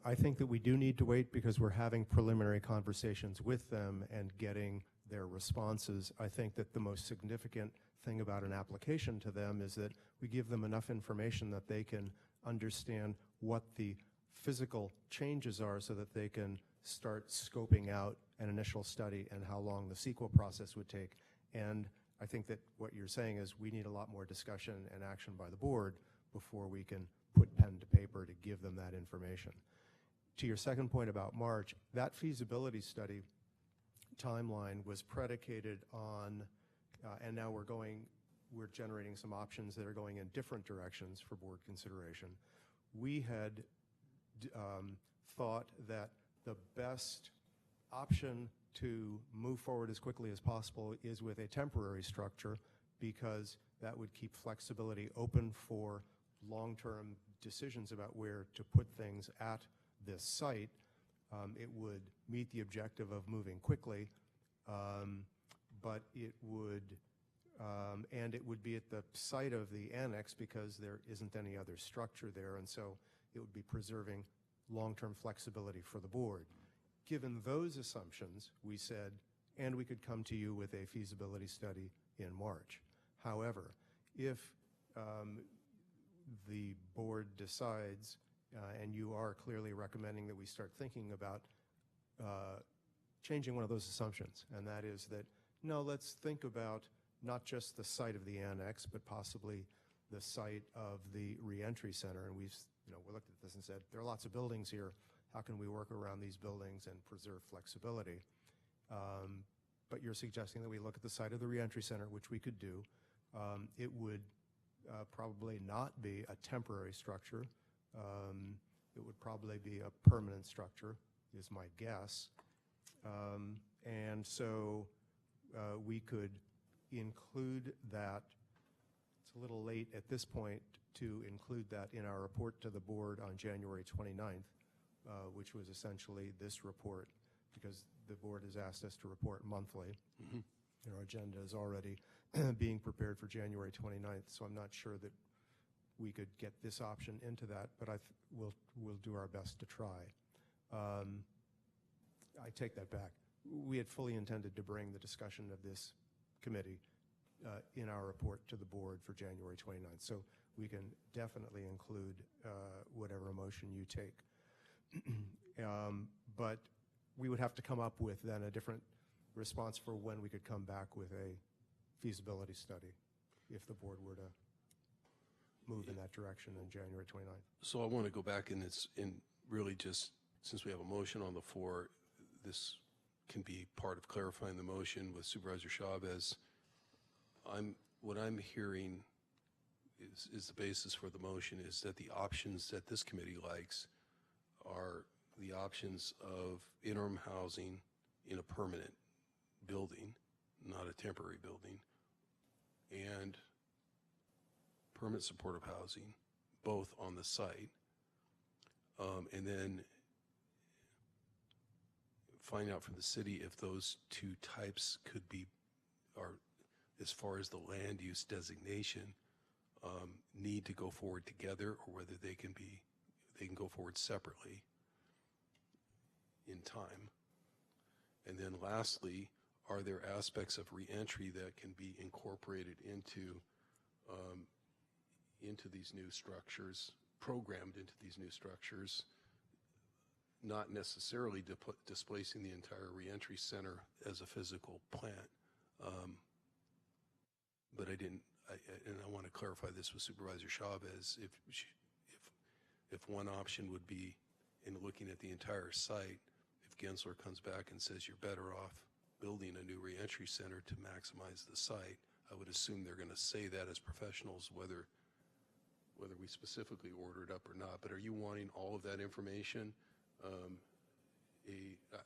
I think that we do need to wait because we're having preliminary conversations with them and getting their responses. I think that the most significant thing about an application to them is that we give them enough information that they can understand what the physical changes are so that they can start scoping out an initial study and how long the CEQA process would take. And I think that what you're saying is we need a lot more discussion and action by the board before we can put pen to paper to give them that information. To your second point about March, that feasibility study timeline was predicated on, and now we're generating some options that are going in different directions for board consideration. We had thought that the best option to move forward as quickly as possible is with a temporary structure, because that would keep flexibility open for long-term decisions about where to put things at this site. It would meet the objective of moving quickly, but it would And it would be at the site of the annex because there isn't any other structure there, and so it would be preserving long-term flexibility for the board. Given those assumptions, we said, and we could come to you with a feasibility study in March. However, if the board decides, and you are clearly recommending that we start thinking about changing one of those assumptions, and that is that, no, let's think about not just the site of the annex, but possibly the site of the reentry center. And we looked at this and said, there are lots of buildings here. How can we work around these buildings and preserve flexibility? But you're suggesting that we look at the site of the reentry center, which we could do. It would probably not be a temporary structure. It would probably be a permanent structure, is my guess. And so we could include that. It's a little late at this point to include that in our report to the board on January 29th, which was essentially this report, because the board has asked us to report monthly. And our agenda is already being prepared for January 29th, so I'm not sure that we could get this option into that, but we'll do our best to try. I take that back. We had fully intended to bring the discussion of this committee in our report to the board for January 29th. So we can definitely include whatever motion you take. But we would have to come up with then a different response for when we could come back with a feasibility study if the board were to move in that direction on January 29th. So I want to go back and really just, since we have a motion on the floor, this can be part of clarifying the motion with Supervisor Chavez. What I'm hearing is the basis for the motion is that the options that this committee likes are the options of interim housing in a permanent building, not a temporary building, and permanent supportive housing, both on the site, and then find out from the city if those two types could be, or as far as the land use designation, need to go forward together, or whether they can go forward separately in time. And then lastly, are there aspects of reentry that can be incorporated into these new structures, programmed into these new structures, not necessarily displacing the entire reentry center as a physical plant. But I want to clarify this with Supervisor Chavez. If one option would be, in looking at the entire site, if Gensler comes back and says you're better off building a new reentry center to maximize the site, I would assume they're going to say that as professionals, whether we specifically order it up or not. But are you wanting all of that information?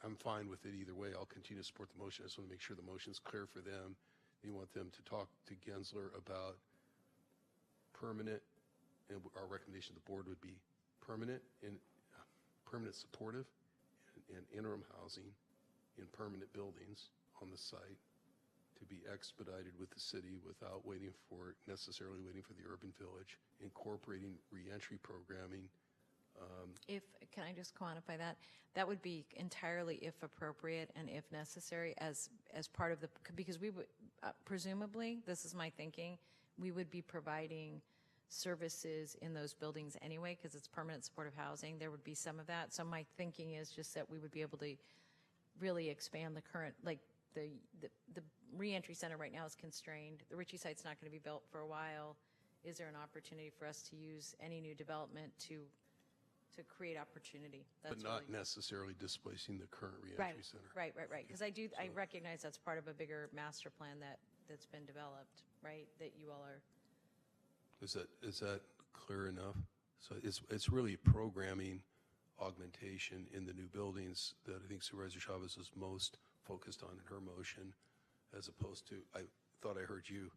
I'm fine with it either way. I'll continue to support the motion. I just want to make sure the motion's clear for them. You want them to talk to Gensler about permanent, and our recommendation to the board would be permanent supportive and interim housing in permanent buildings on the site to be expedited with the city without necessarily waiting for the urban village, incorporating reentry programming. Can I just quantify that? That would be entirely if appropriate and if necessary as part of because we would, presumably, this is my thinking, we would be providing services in those buildings anyway because it's permanent supportive housing. There would be some of that. So my thinking is just that we would be able to really expand the current, like the reentry center right now is constrained. The Ritchie site's not going to be built for a while. Is there an opportunity for us to use any new development to create opportunity? But not necessarily displacing the current reentry center. Right. Because I recognize that's part of a bigger master plan that's been developed, right? That you all are. Is that clear enough? So it's really programming augmentation in the new buildings that I think Supervisor Chavez is most focused on in her motion, as opposed to, I thought I heard you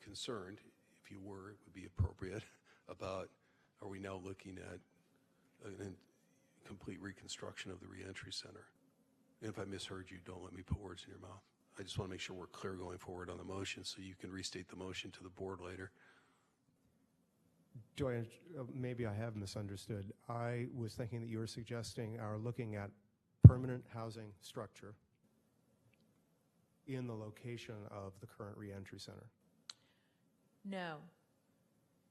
concerned, if you were, it would be appropriate, about are we now looking at a complete reconstruction of the reentry center? And if I misheard you, don't let me put words in your mouth. I just want to make sure we're clear going forward on the motion, so you can restate the motion to the board later. Maybe I have misunderstood. I was thinking that you were suggesting our looking at permanent housing structure in the location of the current reentry center. No.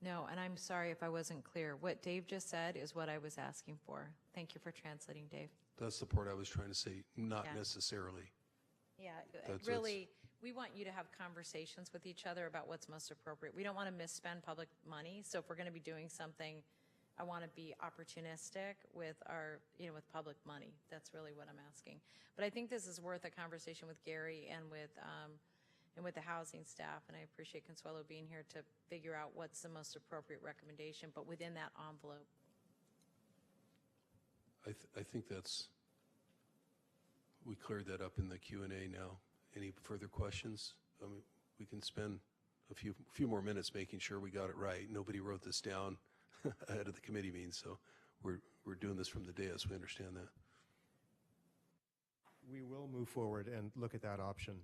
No, and I'm sorry if I wasn't clear. What Dave just said is what I was asking for. Thank you for translating, Dave. That's the part I was trying to say, not Yeah. necessarily. Yeah, That's- really, we want you to have conversations with each other about what's most appropriate. We don't want to misspend public money, so if we're going to be doing something, I want to be opportunistic with our, with public money. That's really what I'm asking. But I think this is worth a conversation with Gary and with the housing staff, and I appreciate Consuelo being here to figure out what's the most appropriate recommendation, but within that envelope. I think we cleared that up in the Q&A now. Any further questions? I mean, we can spend a few more minutes making sure we got it right. Nobody wrote this down ahead of the committee meeting, so we're doing this from the dais. We understand that. We will move forward and look at that option.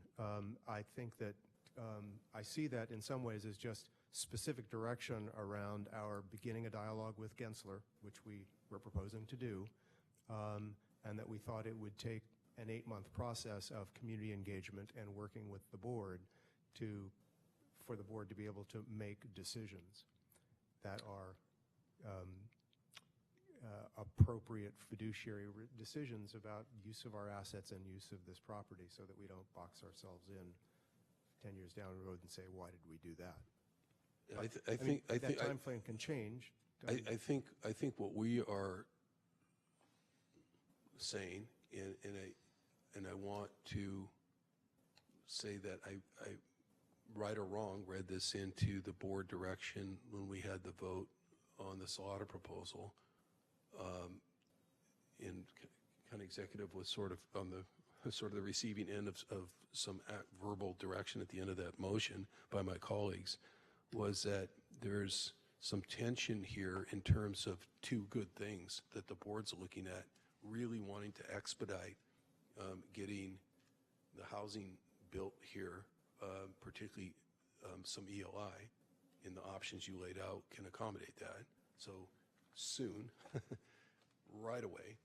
I think that I see that in some ways as just specific direction around our beginning a dialogue with Gensler, which we were proposing to do, and that we thought it would take an 8-month process of community engagement and working with the board for the board to be able to make decisions that are appropriate fiduciary decisions about use of our assets and use of this property, so that we don't box ourselves in 10 years down the road and say, why did we do that? I think that time frame can change. I think what we are saying, and I want to say that I right or wrong, read this into the board direction when we had the vote on the Salata proposal. And kind of executive was sort of on the receiving end of some verbal direction at the end of that motion by my colleagues, was that there's some tension here in terms of two good things that the board's looking at, really wanting to expedite getting the housing built here, particularly some ELI, in the options you laid out can accommodate that. So soon, right away,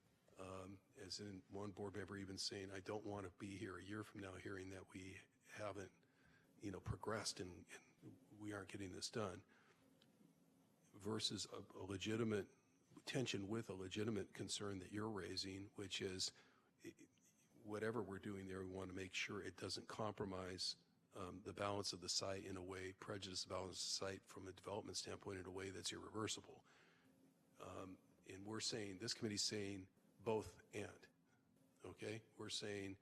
as in one board member even saying, I don't want to be here a year from now hearing that we haven't, progressed and we aren't getting this done, versus a legitimate tension with a legitimate concern that you're raising, which is whatever we're doing there, we want to make sure it doesn't compromise the balance of the site in a way, prejudice the balance of the site from a development standpoint in a way that's irreversible. And we're saying, this committee's saying both and, okay? We're saying,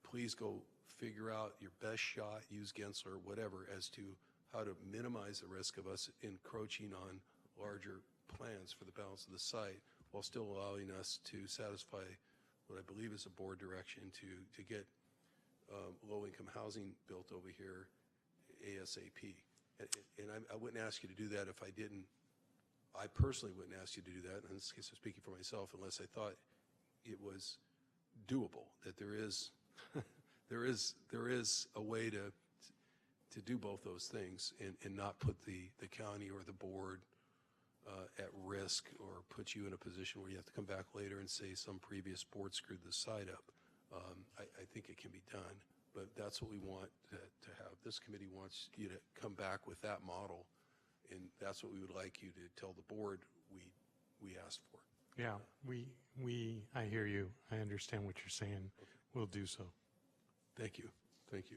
please go figure out your best shot, use Gensler, whatever, as to how to minimize the risk of us encroaching on larger plans for the balance of the site, while still allowing us to satisfy what I believe is a board direction to get low-income housing built over here ASAP. And I wouldn't ask you to do that if I didn't. I personally wouldn't ask you to do that, in this case I'm speaking for myself, unless I thought it was doable, that there is there is a way to do both those things and not put the county or the board at risk, or put you in a position where you have to come back later and say some previous board screwed the site up. I think it can be done, but that's what we want to have. This committee wants you to come back with that model, and that's what we would like you to tell the board we asked for. Yeah, I hear you. I understand what you're saying. Okay. We'll do so. Thank you. Thank you.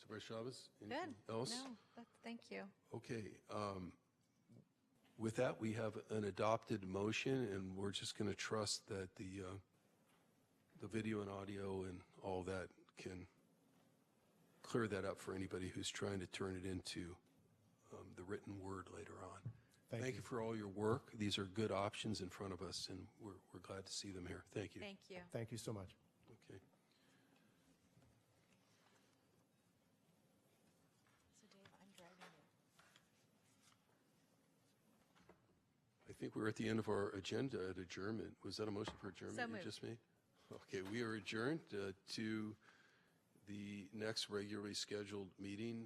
Supervisor Chavez, Good. anything else? No, thank you. Okay. With that, we have an adopted motion, and we're just going to trust that the video and audio and all that can clear that up for anybody who's trying to turn it into the written word later on. Thank you for all your work. These are good options in front of us, and we're glad to see them here. Thank you. Thank you. Thank you so much. Okay. So Dave, I'm driving you. I think we're at the end of our agenda at adjournment. Was that a motion for adjournment So you moved. just made? Okay, we are adjourned to The next regularly scheduled meeting